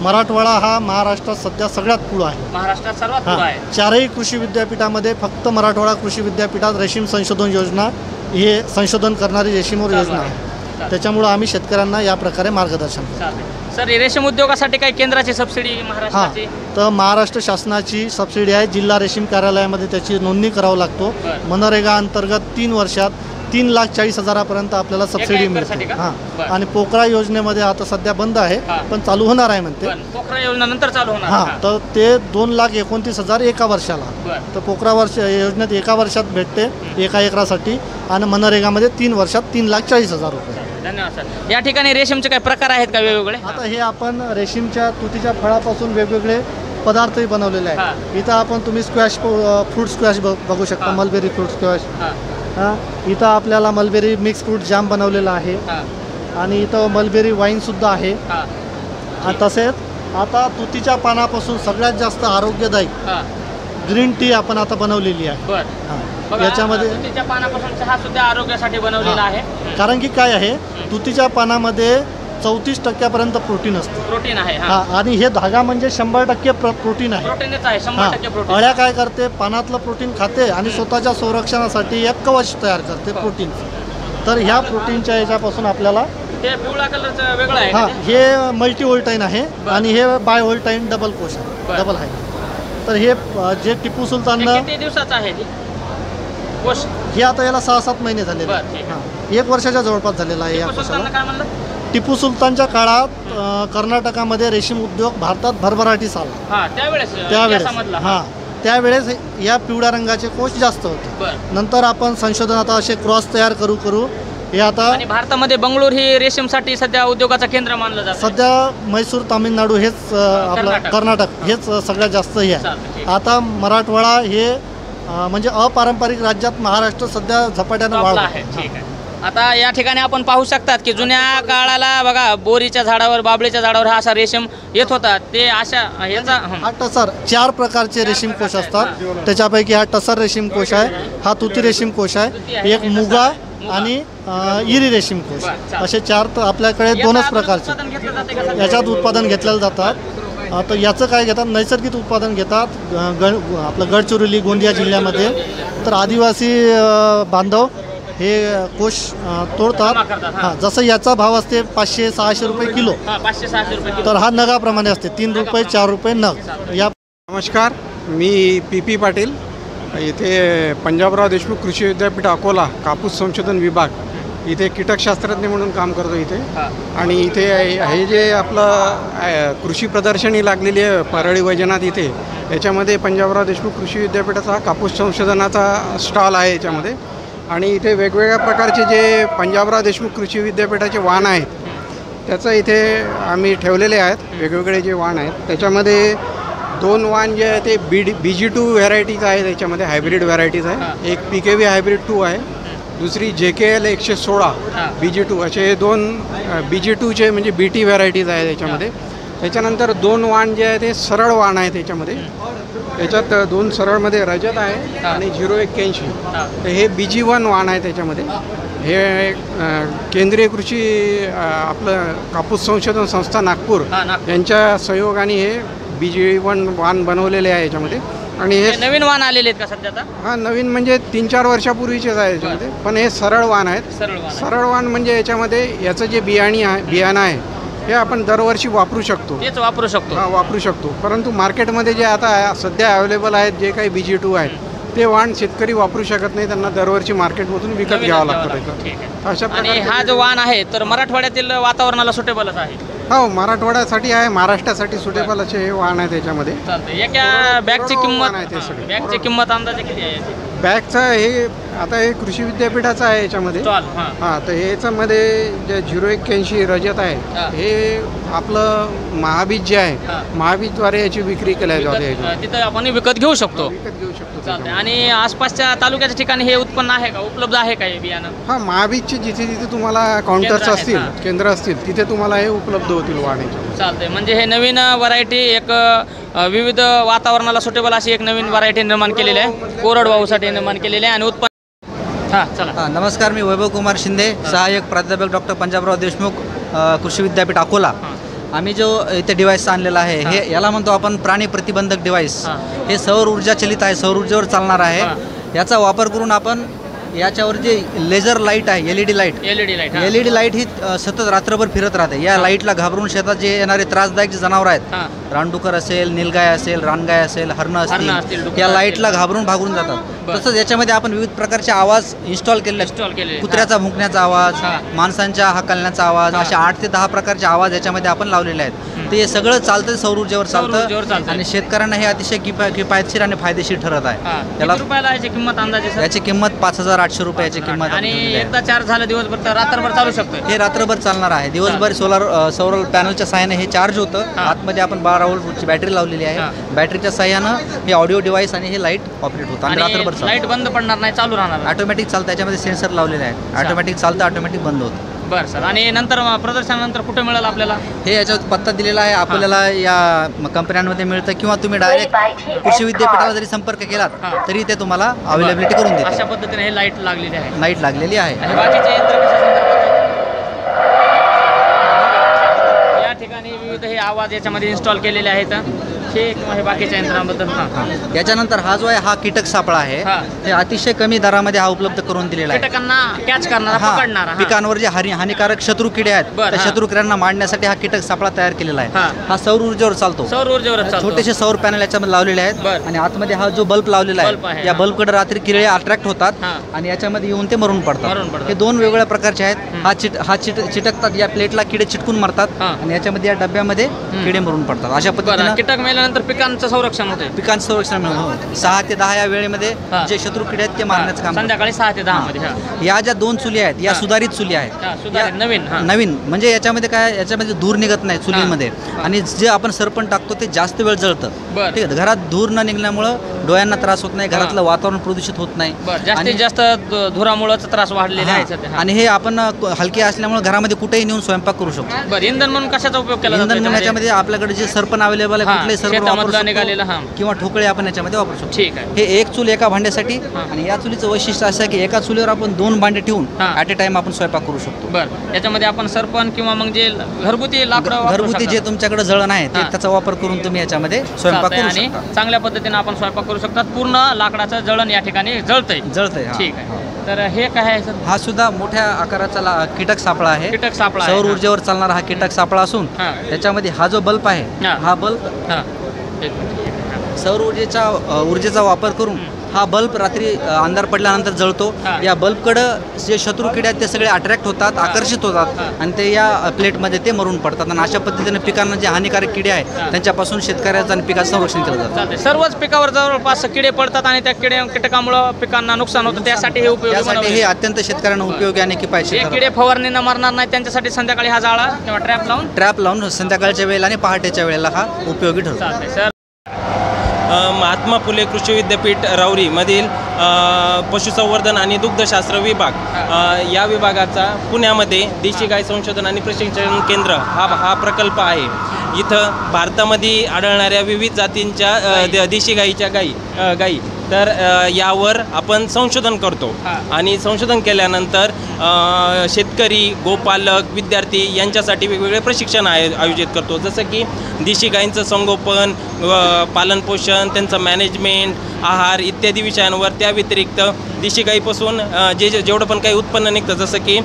मराठवाडा हा महाराष्ट्रात सध्या सगळ्यात पुढं आहे. महाराष्ट्रात सर्वात पुढं आहे. 4ही कृषी विद्यापीठामध्ये फक्त मराठवाडा कृषी विद्यापीठात रेशीम संशोधन योजना हे संशोधन करणारी रेशीमवर योजना आहे. त्याच्यामुळं आम्ही शेतकऱ्यांना या प्रकारे मार्गदर्शन करतो. चालतंय. सर रेशीम उद्योगासाठी काही केंद्राची सबसिडी हां, महाराष्ट्राची? तर महाराष्ट्र शासनाची सबसिडी आहे. जिल्हा रेशीम कार्यालयामध्ये त्याची नोंदणी करावं लागतो. मनरेगा अंतर्गत 3 वर्षात 3,40,000 आपल्याला सबसिडी मिळते. हां, आणि पोकरा योजनेमध्ये आता सध्या बंद आहे, पण चालू होणार आहे म्हणते. पोखरा योजना नंतर चालू होणार. हां, तर ते 2,29,000 एका वर्षाला. तर पोकरा योजनेत एका वर्षात भेटते एका एकरासाठी, आणि मनरेगामध्ये 3 वर्षात 3,40,000 रुपये. धन्यवाद सर. या ठिकाणी रेशीमचे काही प्रकार आहेत का वेगवेगळे? आता हे आपण रेशीमच्या तुतीच्या फळापासून वेगवेगळे पदार्थही बनवलेले आहेत. इथं आपण तुम्ही स्क्वॅश, फ्रूट स्क्वॅश बघू शकता, मलबेरी फ्रूट स्क्वॅश. हां, इथं आपल्याला मलबेरी मिक्स फ्रूट जाम बनवलेला आहे, आणि इथं मलबेरी वाईनसुद्धा आहे. तसेच आता तुतीच्या पानापासून सगळ्यात जास्त आरोग्यदायी ग्रीन टी आपण आता बनवलेली आहे. याच्यामध्ये तुतीच्या पानापासून चहा सुद्धा आरोग्यासाठी बनवलेला आहे. कारण की काय आहे, तुतीच्या पानामध्ये 34% प्रोटीन असतं. प्रोटीन आहे. हां, आणि हे धागा म्हणजे 100% प्रोटीन आहे. प्रोटीनच आहे, 100% प्रोटीन. अळ्या काय करते, पानातलं प्रोटीन खाते आणि स्वतःच्या संरक्षणासाठी एक कवच तयार करते प्रोटीन. तर ह्या प्रोटीनच्या याच्यापासून आपल्याला हे पिवळा कलरचं वेगळं आहे. हां, हे मल्टी व्होल्टाईन आहे, आणि हे बाय व्होल्टाईन डबल कोश आहे, डबल आहे. तर हे जे टिपू सुलताननं, किती दिवसाचं आहे कोश? हे आता याला 6-7 महिने झालेले. हां, 1 वर्षाच्या जवळपास झालेला आहे या कोशाला. काय म्हणलं? टिपू सुलतानच्या काळात कर्नाटकामध्ये रेशीम उद्योग भारतात भरभराटीस आला. त्यावेळेस हां, त्यावेळेस या पिवळ्या रंगाचे कोश जास्त होते. नंतर आपण संशोधनात असे क्रॉस तयार करू हे आता. आणि भारतामध्ये बंगळूर ही रेशीमसाठी सध्या उद्योगाचं केंद्र मानलं जातं. सध्या मैसूर, तामिळनाडू हेच आपलं कर्नाटक हेच सगळ्यात जास्त हे आहे. आता मराठवाडा हे म्हणजे अपारंपरिक राज्यात महाराष्ट्र सध्या झपाट्यानं वाढला आहे. आता या ठिकाणी आपण पाहू शकतात की जुन्या काळाला बघा, बोरीच्या झाडावर, बाबळीच्या झाडावर हा असा रेशीम येत होता. ते अशा याचा हा टसर 4 प्रकारचे रेशीम कोश असतात. त्याच्यापैकी हा टसर रेशीम कोश आहे, हा तुती रेशीम कोश आहे, एक मुगा आणि इरी रेशीम कोश. असे 4 तर आपल्याकडे 2च प्रकारचे याच्यात उत्पादन घेतलेलं जातात. तर याचं काय घेतात, नैसर्गिक उत्पादन घेतात. आपलं गडचिरोली, गोंदिया जिल्ह्यामध्ये तर आदिवासी बांधव हे कोश तोडतात. हां, जसं याचा भाव असते 500-600 रुपये किलो, 500-600 रुपये. तर हा नगाप्रमाणे असते 3 रुपये 4 रुपये नग. या नमस्कार, मी PP पाटील, इथे पंजाबराव देशमुख कृषी विद्यापीठ अकोला कापूस संशोधन विभाग इथे कीटकशास्त्रज्ञ म्हणून काम करतो इथे. आणि इथे हे जे आपलं कृषी प्रदर्शनी लागलेली आहे परळी वैजनाथ इथे, याच्यामध्ये पंजाबराव देशमुख कृषी विद्यापीठाचा कापूस संशोधनाचा स्टॉल आहे याच्यामध्ये. आणि इथे वेगवेगळ्या प्रकारचे जे पंजाबराव देशमुख कृषी विद्यापीठाचे वाण आहेत त्याचं इथे आम्ही ठेवलेले आहेत. वेगवेगळे जे वाण आहेत त्याच्यामध्ये 2 वाण जे आहे ते BG2 व्हरायटीज आहे, त्याच्यामध्ये हायब्रिड व्हरायटीज आहे. एक PKV हायब्रिड 2 आहे, दुसरी JKL 116 BG2, असे 2 BG2चे म्हणजे BT व्हरायटीज आहे त्याच्यामध्ये. त्याच्यानंतर 2 वाण जे आहे ते सरळ वाण आहे त्याच्यामध्ये. त्याच्यात 2 सरळमध्ये रजत आहे आणि 081. तर हे BG1 वाण आहे त्याच्यामध्ये. हे केंद्रीय कृषी आपलं कापूस संशोधन संस्था नागपूर यांच्या सहयोगाने हे BG1 वाण बनवलेले आहे याच्यामध्ये. आणि हे नवीन वाण आलेले आहेत का सध्या? हां, नवीन म्हणजे 3-4 वर्षापूर्वीचेच आहे याच्यामध्ये. पण हे सरळ वाण आहेत. सरळ वाण म्हणजे याच्यामध्ये याचं जे बियाणं आहे हे आपण दरवर्षी वापरू शकतो. तेच वापरू शकतो. हां, वापरू शकतो. परंतु मार्केटमध्ये जे आता सध्या अवेलेबल आहेत जे काही BG2 आहेत ते वाण शेतकरी वापरू शकत नाही, त्यांना दरवर्षी मार्केटमधून विकत घ्यावं लागतं. अशा आणि हा जो वाण आहे तर मराठवाड्यातील वातावरणाला सुटेबलच आहे. हो, मराठवाड्यासाठी आहे, महाराष्ट्रासाठी सुटेबल असे हे वाण आहे त्याच्यामध्ये. एका बॅगची किंमत अंदाजे किती आहे? बॅगचं हे आता हे कृषी विद्यापीठाचं आहे याच्यामध्ये. हां, तर ह्याच्यामध्ये जे 081 रजत आहे हे आपलं महाबीज जे आहे, महाबीजद्वारे याची विक्री केल्या जाते. तिथं आपण विकत घेऊ शकतो. आणि आसपासच्या तालुक्याच्या ठिकाणी हे उत्पन्न आहे का, उपलब्ध आहे का हे बियाणं? हां, महाबीजचे जिथे तुम्हाला काउंटर्स असतील, केंद्र असतील, तिथे तुम्हाला हे उपलब्ध होतील वाढायचे. चालतंय. म्हणजे हे नवीन व्हरायटी एक विविध वातावरणाला सुटेबल अशी एक नवीन व्हरायटी निर्माण केलेली आहे, कोरडवाहूसाठी निर्माण केलेली आहे. आणि उत्पन्न चला. नमस्कार, मी वैभव कुमार शिंदे, सहाय्यक प्राध्यापक डॉक्टर पंजाबराव देशमुख कृषी विद्यापीठ अकोला. आम्ही जो इथे डिव्हाइस आणलेला आहे हे याला म्हणतो आपण प्राणी प्रतिबंधक डिव्हाइस. हे सौर ऊर्जा चलित आहे, सौर ऊर्जेवर चालणार आहे. याचा वापर करून आपण याच्यावर जे लेझर लाईट आहे एलईडी लाईट एलईडी लाईट ही सतत रात्रभर फिरत राहते. या लाईटला घाबरून शेतात जे येणारे त्रासदायक जे जनावर आहेत, रानडुकर असेल, निलगाय असेल, रानगाय असेल, हरणं असतील, या लाईटला घाबरून भागून जातात. तसंच याच्यामध्ये आपण विविध प्रकारचे आवाज इन्स्टॉल केले. कुत्र्याचा भुंकण्याचा आवाज, माणसांच्या हाकलण्याचा आवाज, अशा 8 ते 10 प्रकारचे आवाज याच्यामध्ये आपण लावलेले आहेत. ते सगळं चालतं, सौर ऊर्जेवर चालतं आणि शेतकऱ्यांना हे अतिशय किफायतशीर आणि फायदेशीर ठरत आहे. त्याला किंमत अंदाजे याची किंमत 5,800 रुपयाची किंमत. आणि एकदा चार्ज झालं दिवसभर तर रात्रभर चालू शकतो. हे रात्रभर चालणार आहे. दिवसभर सौर पॅनलच्या साहाय्याने हे चार्ज होतं. आतमध्ये आपण 12 व्होल्टची बॅटरी लावलेली आहे. बॅटरीच्या साहाय्यानं हे ऑडिओ डिव्हाइस आणि हे लाईट ऑपरेट होतं आणि रात्रभर लाईट बंद पडणार नाही, चालू राहणार. ऑटोमॅटिक चालतं. त्याच्यामध्ये सेन्सर लावलेले आहेत. ऑटोमॅटिक चालतं, ऑटोमॅटिक बंद होतं. बरं सर. आणि नंतर प्रदर्शनानंतर कुठे मिळेल आपल्याला? हे याच्यावर पत्ता दिलेला आहे आपल्याला. या कंपन्यांमध्ये मिळतं किंवा तुम्ही डायरेक्ट कृषी विद्यापीठाला जरी संपर्क केलात तरी ते तुम्हाला अवेलेबिलिटी करून देतात. अशा पद्धतीने हे लाईट लागलेली आहे. लाईट लागलेली आहे. आणि बाकीचे यंत्र कशा संदर्भात या ठिकाणी विविध हे आवाज याच्यामध्ये इन्स्टॉल केलेले आहेत हे किंवा हे बाकीच्या यंत्रांबद्दल. याच्यानंतर हा जो आहे हा कीटक सापळा आहे. हे अतिशय कमी दरामध्ये हा उपलब्ध करून दिलेला आहे. कीटकांना कॅच करणारा, पकडणारा, पिकांवर जे हानिकारक शत्रू किडे आहेत त्या शत्रू किड्यांना मारण्यासाठी हा कीटक सापळा तयार केलेला आहे. हा सौर ऊर्जेवर चालतो. छोटेसे सौर पॅनल याच्यामध्ये लावलेले आहेत आणि आतमध्ये हा जो बल्ब लावलेला आहे या बल्बकडे रात्री किडे अट्रॅक्ट होतात आणि याच्यामध्ये येऊन ते मरून पडतात. हे 2 वेगवेगळ्या प्रकारचे आहेत. हा चिटकतात, या प्लेटला किडे चिटकून मारतात आणि याच्यामध्ये या डब्यामध्ये किडे मरून पडतात. अशा पद्धतीने कीटक मेल्यानंतर पिकांचं संरक्षण होते. पिकांचं संरक्षण 6 ते 10 या वेळेमध्ये जे शत्रू किडे आहेत ते मारण्याचं काम संध्याकाळी 6 ते 10 मध्ये. या ज्या 2 चुली आहेत या सुधारित चुली आहेत. नवीन म्हणजे याच्यामध्ये काय, याच्यामध्ये धूर निघत नाही चुलीमध्ये आणि जे आपण सरपण टाकतो ते जास्त वेळ जळतं. ठीक आहे. घरात धूर न निघण्यामुळं डोळ्यांना त्रास होत नाही, घरातलं वातावरण प्रदूषित होत नाही. जास्तीत जास्त धुरामुळेच त्रास वाढलेले आहेत. आणि हे आपण हलके असल्यामुळे घरामध्ये कुठेही नेऊन स्वयंपाक करू शकतो. बरं. इंधन म्हणून कशाचा उपयोग केला जातो? इंधन म्हणून याच्यामध्ये आपल्याकडे जे सरपण अवेलेबल आहे कुठलेही सरपण किंवा ठोकळे आपण याच्यामध्ये वापरू शकतो. ठीक आहे. हे एक चूल एका भांड्यासाठी आणि या चुलीचं वैशिष्ट्य असं आहे की एका चुलीवर आपण 2 भांडे ठेवून ॲट ए टाइम आपण स्वयंपाक करू शकतो. बरं. याच्यामध्ये आपण सरपण किंवा मग जे घरगुती जे तुमच्याकडे जळण आहे त्याचा वापर करून तुम्ही याच्यामध्ये स्वयंपाक करू आणि चांगल्या पद्धतीने आपण स्वयंपाक करू शकतात. पूर्ण लाकडाचं जळण या ठिकाणी जळतंय. ठीक आहे. तर हे काय आहे सर? हा सुद्धा मोठ्या आकाराचा कीटक सापळा आहे. कीटक सापळा सौर ऊर्जेवर चालणारा हा कीटक सापळा असून त्याच्यामध्ये हा जो बल्ब आहे हा बल्ब सौर ऊर्जेचा वापर करून हा बल्ब रात्री अंधार पडल्यानंतर जळतो. या बल्बकडं जे शत्रू किडे आहेत ते सगळे अट्रॅक्ट होतात, आकर्षित होतात आणि ते या प्लेटमध्ये ते मरून पडतात आणि अशा पद्धतीने पिकांना जे हानिकारक किडे आहेत त्यांच्यापासून शेतकऱ्याचं आणि पिकाचं संरक्षण केलं जातं. सर्वच पिकावर जवळपास किडे पडतात आणि त्या कीटकामुळे पिकांना नुकसान होतं. त्यासाठी हे उपयोगी, हे अत्यंत शेतकऱ्यांना उपयोगी आणि किफायतशीर. किडे फवारणीनं मारणार नाही त्यांच्यासाठी संध्याकाळी हा जाळा किंवा ट्रॅप लावून संध्याकाळच्या वेळेला आणि पहाटेच्या वेळेला हा उपयोगी ठरतो. सर, महात्मा फुले कृषी विद्यापीठ राऊरीमधील पशुसंवर्धन आणि दुग्धशास्त्र विभाग या विभागाचा पुण्यामध्ये देशी गाय संशोधन आणि प्रशिक्षण केंद्र हा प्रकल्प आहे. इथं भारतामध्ये आढळणाऱ्या विविध जातींच्या देशी गाईच्या गायी तर यावर आपण संशोधन करतो आणि संशोधन केल्यानंतर शेतकरी, गोपालक, विद्यार्थी यांच्यासाठी वेगवेगळे प्रशिक्षण आयोजित करतो. जसं की देशी गायींचं संगोपन, पालनपोषण, त्यांचं मॅनेजमेंट, आहार इत्यादी विषयांवर. त्या व्यतिरिक्त देशी गाईपासून जेवढं पण काही उत्पन्न निघतं जसं की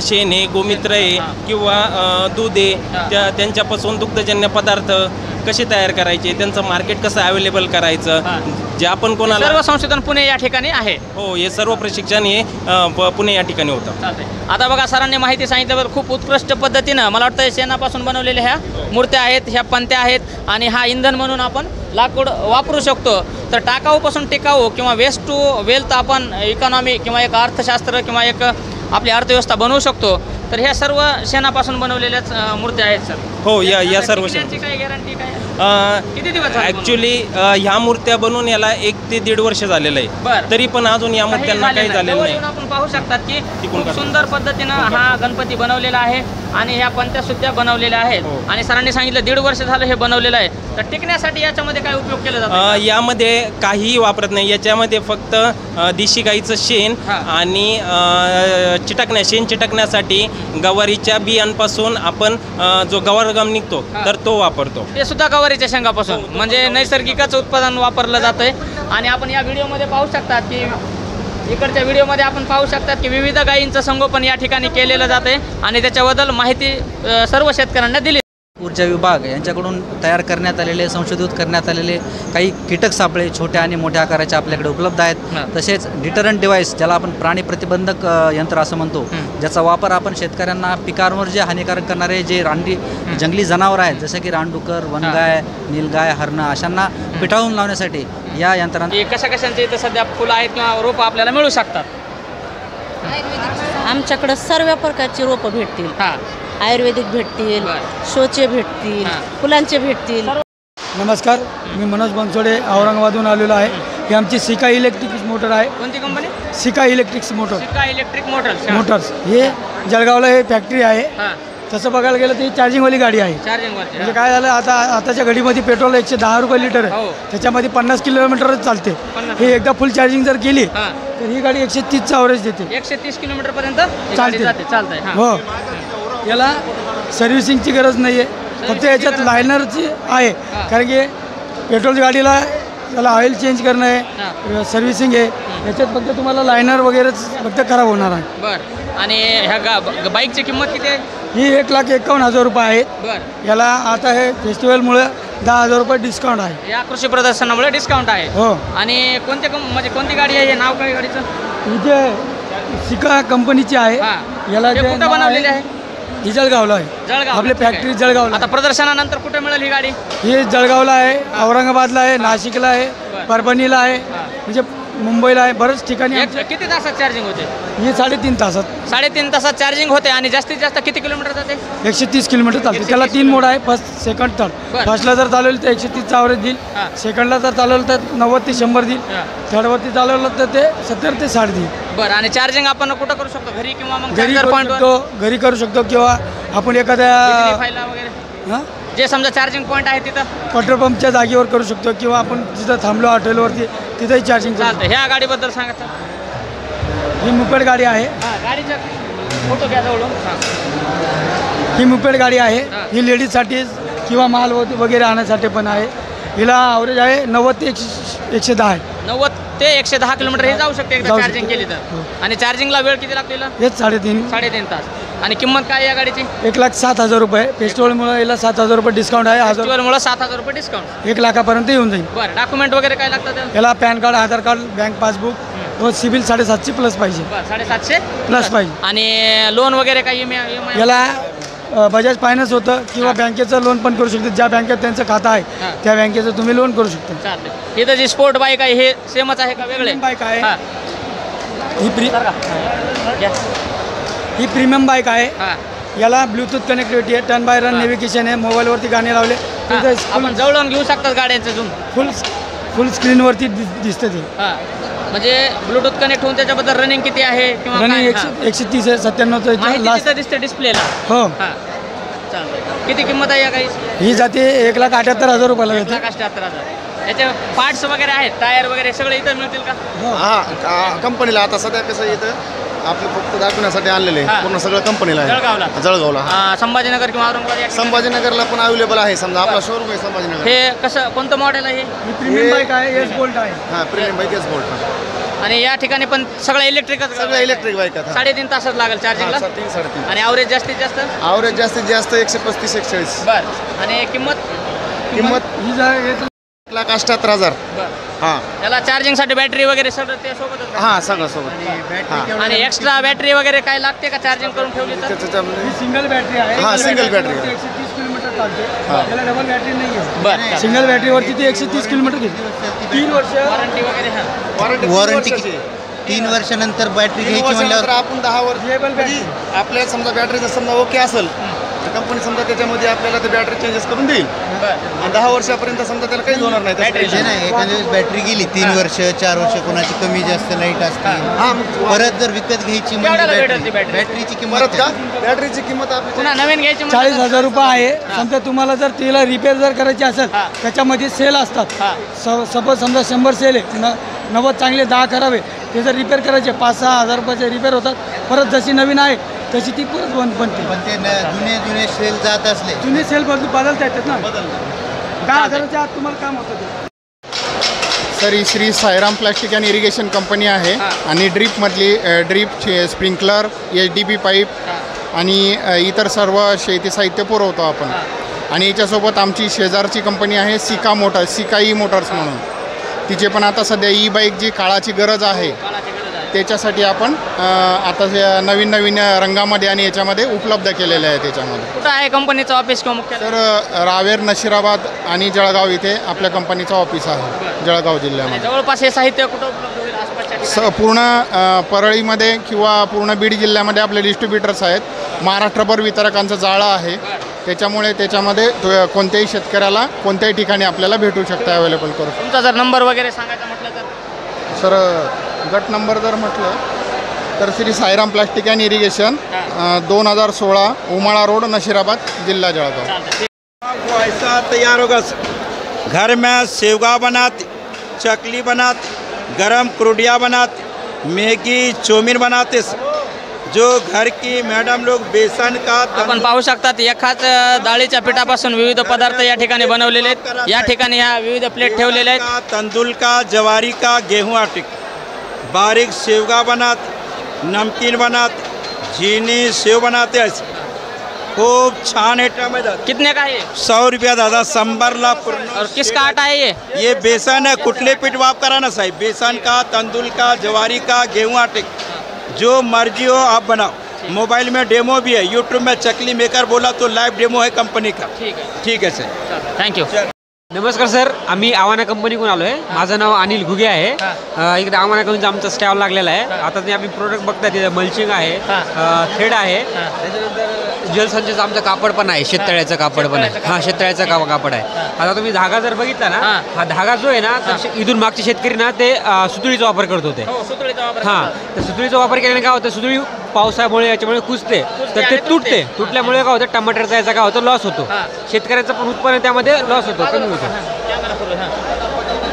शेण आहे, गोमित्र आहे किंवा दूध आहे त्यांच्यापासून दुग्धजन्य पदार्थ कसे तयार करायचे, त्यांचं मार्केट कसं अवेलेबल करायचं, जे आपण कोणाला सर्व संशोधन पुणे या ठिकाणी आहे. हो, हे सर्व प्रशिक्षण हे पुणे या ठिकाणी होतं. आता बघा, सरांनी माहिती सांगितल्यावर खूप उत्कृष्ट पद्धतीनं मला वाटतं शेणापासून बनवलेल्या ह्या मूर्त्या आहेत, ह्या पंत्या आहेत आणि हा इंधन म्हणून आपण लाकूड वापरू शकतो. तर टाकाऊपासून टिकाऊ किंवा वेस्ट टू वेल्थ आपण इकॉनॉमी किंवा एक अर्थशास्त्र किंवा एक आपली अर्थव्यवस्था बनवू शकतो. तर ह्या सर्व शेणापासून बनवलेल्याच मूर्त्या आहेत सर. हो, या सर्व काय गॅरंटी काय? किती दिवस ॲक्च्युली ह्या मूर्त्या बनवून याला 1 ते 1.5 वर्ष झालेलं आहे. तरी पण अजून या मूर्त्यांना काही झालेलं नाही. आपण पाहू शकतात की खूप सुंदर पद्धतीनं हा गणपती बनवलेला आहे आणि ह्या पंत्या सुद्धा बनवलेल्या आहेत. आणि सरांनी सांगितलं 1.5 वर्ष झालं हे बनवलेलं आहे. तर टिकण्यासाठी याच्यामध्ये काय उपयोग केला जातो? यामध्ये काहीही वापरत नाही. याच्यामध्ये फक्त देशी गाईचं शेण आणि शेण चिटकण्यासाठी गवारीच्या बियांपासून आपण जो गवारगम निघतो तर तो वापरतो. ते सुद्धा गवारीच्या शेंगापासून, म्हणजे नैसर्गिकच उत्पादन वापरलं जातंय. आणि आपण या व्हिडिओमध्ये पाहू शकतात की इकडच्या व्हिडिओमध्ये आपण पाहू शकतात की विविध गायींचं संगोपन या ठिकाणी केलेलं जाते आणि त्याच्याबद्दल माहिती सर्व शेतकऱ्यांना दिली. ऊर्जा विभाग यांच्याकडून तयार करण्यात आलेले, संशोधित करण्यात आलेले काही कीटक सापळे छोट्या आणि मोठ्या आकाराचे आपल्याकडे उपलब्ध आहेत. तसेच डिटरंट डिव्हाइस, ज्याला आपण प्राणी प्रतिबंधक यंत्र असं म्हणतो, ज्याचा वापर आपण शेतकऱ्यांना पिकांवर जे हानिकारक करणारे जे जंगली जनावर आहेत, जसं की रानडुकर, वनगाय, नीलगाय, हरणं, अशांना पिटाळून लावण्यासाठी या यंत्रांना. कशा कशांचे इथं सध्या फुलं आहेत किंवा रोपं आपल्याला मिळू शकतात? आमच्याकडं सर्व प्रकारची रोपं भेटतील. आयुर्वेदिक भेटतील, शोचे भेटतील, फुलांचे भेटतील. नमस्कार, मी मनोज बनसोडे औरंगाबादहून आलेलो आहे. ही आमची सिका इलेक्ट्रिक मोटर आहे. कोणती कंपनी? सिका इलेक्ट्रिक्स मोटर. सिका इलेक्ट्रिक मोटर्स. हे जळगावला हे फॅक्टरी आहे. तसं बघायला गेलं तर ही चार्जिंगवाली गाडी आहे. म्हणजे काय झालं, आताच्या घडीमध्ये पेट्रोल 110 रुपये लिटर आहे. त्याच्यामध्ये 50 किलोमीटरच चालते. हे एकदा फुल चार्जिंग जर केली तर ही गाडी 130चा ॲव्हरेज देते. 130 किलोमीटरपर्यंत चालते. हो, याला सर्व्हिसिंगची गरज नाही आहे, फक्त याच्यात लायनरची आहे. कारण की पेट्रोल गाडीला त्याला ऑइल चेंज करणं आहे, सर्व्हिसिंग आहे. याच्यात फक्त तुम्हाला लायनर वगैरेच फक्त खराब होणार आहे. बरं. आणि ह्या बाईकची किंमत किती आहे? ही 1,51,000 रुपये आहेत. बरं. याला आता हे फेस्टिवलमुळे 10,000 रुपये डिस्काउंट आहे. या कृषी प्रदर्शनामुळे डिस्काउंट आहे. हो. आणि म्हणजे कोणती गाडी आहे? नाव काय गाडीचं? इथे सिका कंपनीची आहे. याला कुठं बनवलेली आहे? ही जळगावला आहे. जळगाव. आपली फॅक्टरी जळगावला. आता प्रदर्शनानंतर कुठे मिळेल ही गाडी? ही जळगावला आहे, औरंगाबादला आहे, नाशिकला आहे, परभणीला आहे, म्हणजे मुंबईला आहे, बरेच ठिकाणी. किती तासात चार्जिंग होते? ही 3.5 तासात. 3.5 तासात चार्जिंग होते. आणि जास्तीत जास्त किती किलोमीटर जाते? 130 किलोमीटर चालते. त्याला 3 मोड आहे, फर्स्ट, सेकंड, थर्ड. फर्स्टला जर चालवलं तर 130चा ॲव्हरेज देईल. सेकंडला जर चालवलं तर 90 ते 100 देईल. थर्डवरती चालवलं तर ते 70 ते 60 देईल. बरं. आणि चार्जिंग आपण कुठं करू शकतो? घरी किंवा मग घरी करू शकतो किंवा आपण एखाद्या वगैरे जे समजा चार्जिंग पॉईंट आहे तिथं पेट्रोल पंपच्या जागेवर करू शकतो किंवा आपण जिथं थांबलो हॉटेलवरती तिथंही चार्जिंग चालतं. ह्या गाडीबद्दल सांगायचं. ही मुपेड गाडी आहे. गाडीचा फोटो घ्या जवळून. ही मुपेड गाडी आहे. ही लेडीजसाठी किंवा माल वगैरे आणण्यासाठी पण आहे. हिला ॲव्हरेज आहे 90 ते 110 आहे. 90 ते 110 किलोमीटर हे जाऊ शकते एकदा चार्जिंग केली तर. आणि चार्जिंगला वेळ किती लागतो? हेच 3.5 तास. आणि किंमत काय या गाडीची? 1,07,000 रुपये. फेस्टिवलमुळे याला 7,000 रुपये डिस्काउंट आहे. फेस्टिवलमुळे 7,000 रुपये डिस्काउंट. 1 लाखापर्यंत येऊन जाईल. बरं. डॉक्युमेंट वगैरे काय लागतं याला? पॅन कार्ड, आधार कार्ड, बँक पासबुक व सिबिल 750 प्लस पाहिजे. 750 प्लस पाहिजे. आणि लोन वगैरे काही? याला बजाज फायनान्स होतं किंवा बँकेचं लोन पण करू शकतो. ज्या बँकेत त्यांचं खातं आहे त्या बँकेचं तुम्ही लोन करू शकता. चालते. इथं जी स्पोर्ट बाईक आहे हे सेमच आहे का वेगळे? बाईक आहे. ही प्रीमियम बाईक आहे. याला ब्लूटूथ कनेक्टिव्हिटी आहे, टर्न बाय रन नेव्हिगेशन आहे, मोबाईलवरती गाणे लावले आपण जवळून घेऊ शकतात गाड्यांचं झूम. फुल स्क्रीनवरती दिसतं ते. म्हणजे ब्लूटूथ कनेक्ट होऊन त्याच्याबद्दल रनिंग किती आहे किंवा रनिंग 130 आहे, 97 लास्ट दिसते डिस्प्लेला. हो. किती किंमत आहे या काही? ही जाते 1,78,000 रुपयाला जाते. 1,78,000. याचे पार्ट्स वगैरे आहेत, टायर वगैरे सगळे इथं मिळतील का? हा, कंपनीला आता सध्या कसं इथं आपलं फक्त दाखवण्यासाठी आणलेलं आहे. पूर्ण सगळं कंपनीला आहे. जळगावला. संभाजीनगर किंवा औरंगाबाद? संभाजीनगरला पण अवेलेबल आहे. समजा आपला शोरूम आहे संभाजीनगर. हे कसं कोणतं मॉडेल आहे? प्रीमियम बाईक आहे, एस बोल्ट आहे. हां, प्रीमियम बाईक एस बोल्ट. आणि या ठिकाणी पण सगळं इलेक्ट्रिकच? सगळं इलेक्ट्रिक बाईक आहे. 3.5 तासच लागेल चार्जिंगला? 3-3.5. आणि ॲव्हरेज जास्तीत जास्त? ॲव्हरेज जास्तीत जास्त 135-140. बरं. आणि किंमत? ही 1,78,000. हां. त्याला चार्जिंगसाठी बॅटरी वगैरे सगळं ते सोबतच? हां, सगळं सोबत. आणि एक्स्ट्रा बॅटरी वगैरे काय लागते का चार्जिंग करून ठेवली तर? सिंगल बॅटरी आहे. हां, सिंगल बॅटरी. 130 किलोमीटर चालते. त्याला डबल बॅटरी नाही आहे. बरं. सिंगल बॅटरीवरती ते 130 किलोमीटर घेते. 3 वर्ष वॉरंटी वगैरे? वॉरंटी 3 वर्षानंतर बॅटरी घ्यायची म्हणल्यावर आपण 10 वर्ष आपल्याला समजा बॅटरीचं समजा ओके असेल तर कंपनी समजा त्याच्यामध्ये आपल्याला ते बॅटरी चेंजेस करून देईल. आणि 10 वर्षापर्यंत समजा त्याला काहीच होणार नाही. एखाद्या वेळेस बॅटरी गेली 3 वर्ष 4 वर्ष कोणाची कमी जास्त लाईट असते, परत जर विकत घ्यायची म्हणजे बॅटरीची किंमत का? बॅटरीची किंमत आपली पुन्हा नवीन घ्यायची 40,000 रुपये आहे. समजा तुम्हाला जर तिला रिपेअर जर करायची असेल त्याच्यामध्ये सेल असतात. सपोज समजा 100 सेल आहे, 90 चांगले 10 खराब आहे, ते जर रिपेअर करायचे 5-6 हजार रुपयाचे रिपेअर होतात. परत जशी नवीन आहे तशी ती परत बनते. पण ते जुने सेल जात असले, जुने सेल बदलता येतात ना. 10,000च्या आत तुम्हाला काम होतं. Sir he Shri Sairam plastic and irrigation company आहे आणि ड्रीपमधली ड्रीपचे स्प्रिंकलर HDP पाईप आणि इतर सर्व शेती साहित्य पुरवतो आपण. आणि याच्यासोबत आमची शेजारची कंपनी आहे सिका मोटर्स म्हणून. तिचे पण आता सध्या बाईक जी काळाची गरज आहे त्याच्यासाठी आपण आता नवीन रंगामध्ये आणि याच्यामध्ये उपलब्ध केलेले आहे. त्याच्यामध्ये कुठं आहे कंपनीचं ऑफिस किंवा मुख्य? तर रावेर, नशिराबाद आणि जळगाव इथे आपल्या कंपनीचं ऑफिस आहे जळगाव जिल्ह्यामध्ये. जवळपास हे साहित्य कुठं उपलब्ध होईल आसपासच्या? पूर्ण परळीमध्ये किंवा पूर्ण बीड जिल्ह्यामध्ये आपले डिस्ट्रीब्युटर्स आहेत. महाराष्ट्रभर वितरकांचं जाळं आहे. त्याच्यामुळे त्याच्यामध्ये कोणत्याही शेतकऱ्याला कोणत्याही ठिकाणी आपल्याला भेटू शकतं, अवेलेबल करू. तुमचा जर नंबर वगैरे सांगायचा म्हटलं तर? सर गट नंबर जर म्हटलं तर Shri Sairam plastic and irrigation 2016 Umala road, Nashirabad, जिल्हा जळगाव. ऐसा तैयार होगा घर में सेवगा बनाते, चकली बनाते, गरम क्रोडिया बनाते, मैगी चौमिन बनाते. जो घर की मैडम लोग बेसन का आपण पाहू शकतात एकाच डाळीच्या पिठापासून विविध पदार्थ या ठिकाणी बनवलेले आहेत. या ठिकाणी ह्या विविध प्लेट ठेवलेल्या आहेत. तंदूर का, जवारी का, गेहूं आटे, बारीक सेवगा बनाते, नमकीन बनाते, झीनी सेव बनाते. ऐसे खूब छान आइटम है दादा. कितने का है? 100 रुपया दादा. संबरला और किसका आटा है ये बेसन है. कुटले पीठ वाप कराना साहिब. बेसन का, तंदूर का, जवारी का, गेहूं आटे, जो मर्जी हो आप बनाओ. मोबाइल में डेमो भी है. यूट्यूब में चकली मेकर बोला तो लाइव डेमो है कंपनी का. ठीक है सर. थँक्यू. नमस्कार सर, आम्ही आव्हाना कंपनीकडून आलो आहे. माझं नाव अनिल घुगे आहे. इकडे आव्हाना कंपनीचा आमचा स्टॉल लागलेला आहे. आता ते आम्ही प्रोडक्ट बघताय, तिथे मल्चिंग आहे, थ्रेड आहे, त्याच्यानंतर जलसंचयचं आमचं कापड पण आहे, शेततळ्याचं कापड पण आहे. हां, शेततळ्याचं कापड आहे. आता तुम्ही धागा जर बघितला ना, हा धागा जो आहे ना, तर इथून मागचे शेतकरी ना ते सुतळीचा वापर करत होते. हां, तर सुतळीचा वापर केल्याने काय होतं, सुतळी पावसामुळे याच्यामुळे कुजते, तर ते तुटल्यामुळे काय होतं, टमाटरचा याचा काय होतं, लॉस होतो. शेतकऱ्याचं पण उत्पन्न त्यामध्ये लॉस होतो, कमी होतो,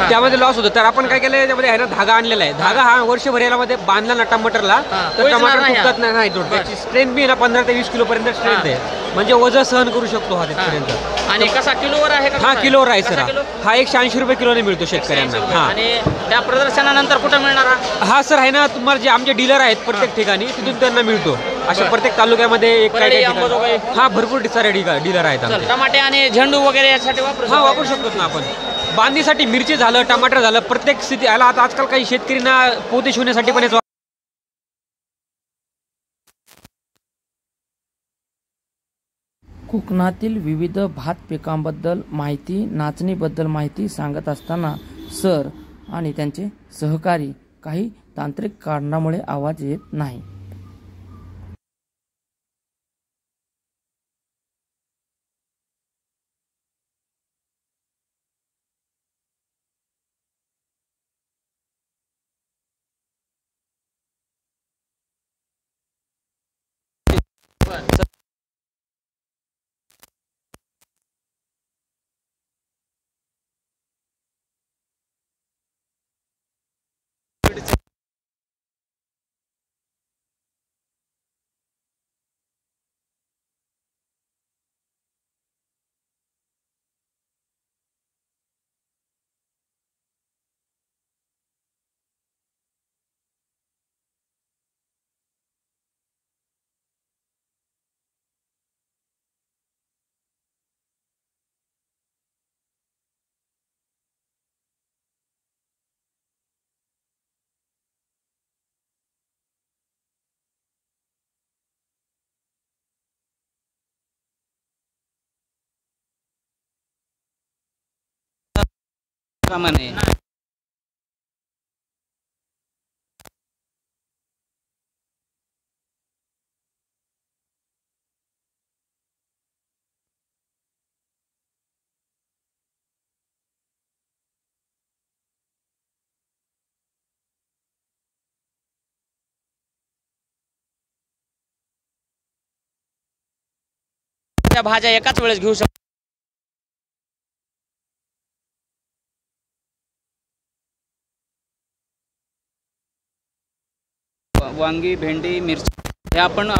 त्यामध्ये लॉस होतो. तर आपण काय केलं, त्यामध्ये आहे ना धागा आणलेला आहे. धागा हा वर्षभर यामध्ये बांधला ना टमाटरला, तर टमाटर तुटत नाही तुटत. त्याची स्ट्रेंथ बी ना 15 ते 20 किलोपर्यंत स्ट्रेंथ आहे, म्हणजे वजन सहन करू शकतो हा तिथपर्यंत. आणि कसा किलोवर आहे का? हा किलोवर आहे सर. हा 180 रुपये किलोने मिळतो शेतकऱ्यांना. हां, आणि त्या प्रदर्शनानंतर कुठं मिळणार? हा सर आहे ना, तुम्हाला जे आमचे डीलर आहेत प्रत्येक ठिकाणी, तिथून त्यांना मिळतो. अशा प्रत्येक तालुक्यामध्ये एक हा भरपूर सारे डीलर आहेत. टमाटे आणि झेंडू वगैरे यासाठी वापरू शकतो ना आपण. बांधणीसाठी मिरची झालं, टमाटर झालं, प्रत्येक स्थिती आला. आता आजकाल काही शेतकऱ्यांना पोते शिवण्यासाठी पण याचा कोकणातील विविध भात पिकांबद्दल माहिती, नाचणीबद्दल माहिती सांगत असताना सर आणि त्यांचे सहकारी काही तांत्रिक कारणामुळे आवाज येत नाही. प्रमाणे त्या भाज्या एकाच वेळेस घेऊ शकतो. वांगी, भेंडी, मिरची हे आपण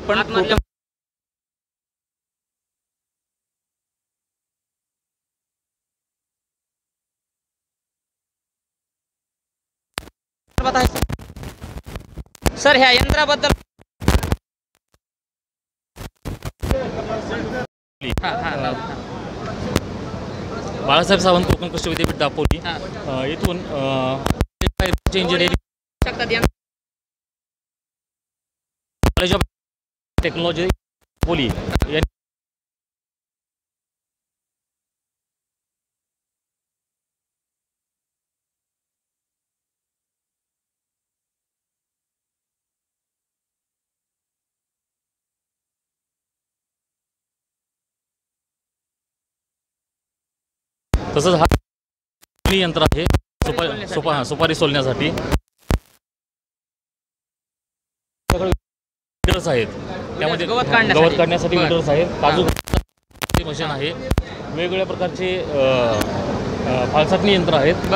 सर ह्या यंत्राबद्दल बाळासाहेब सावंत कोकण कृषी विद्यापीठ दापोली इथून engineering college of technology Dapoli तसंच हा यंत्र आहे सुपारी सोलण्यासाठी विडर्स आहेत त्यामध्ये गवत काढण्यासाठी विडर्स आहेत काजू मशीन आहे वेगवेगळ्या प्रकारचे फाळसाटणी यंत्र आहेत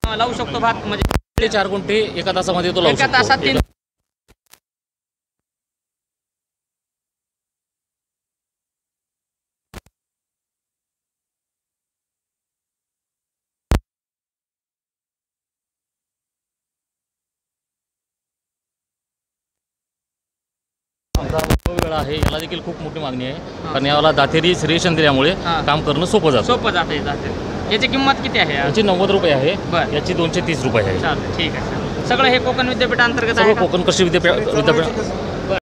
लावू शकतो भात म्हणजे 4 गुंठे एका तासामध्ये तो लावू शकतो. एका तासात 3 वेळ आहे याला देखील खूप मोठी मागणी आहे कारण याला दातेरी श्रेयशन दिल्यामुळे काम करणं सोपं जाते याची किंमत किती आहे याची 90 रुपये आहे याची 230 रुपये आहे ठीक आहे सगळं हे कोकण विद्यापीठ अंतर्गत आहे कोकण कृषी विद्यापीठ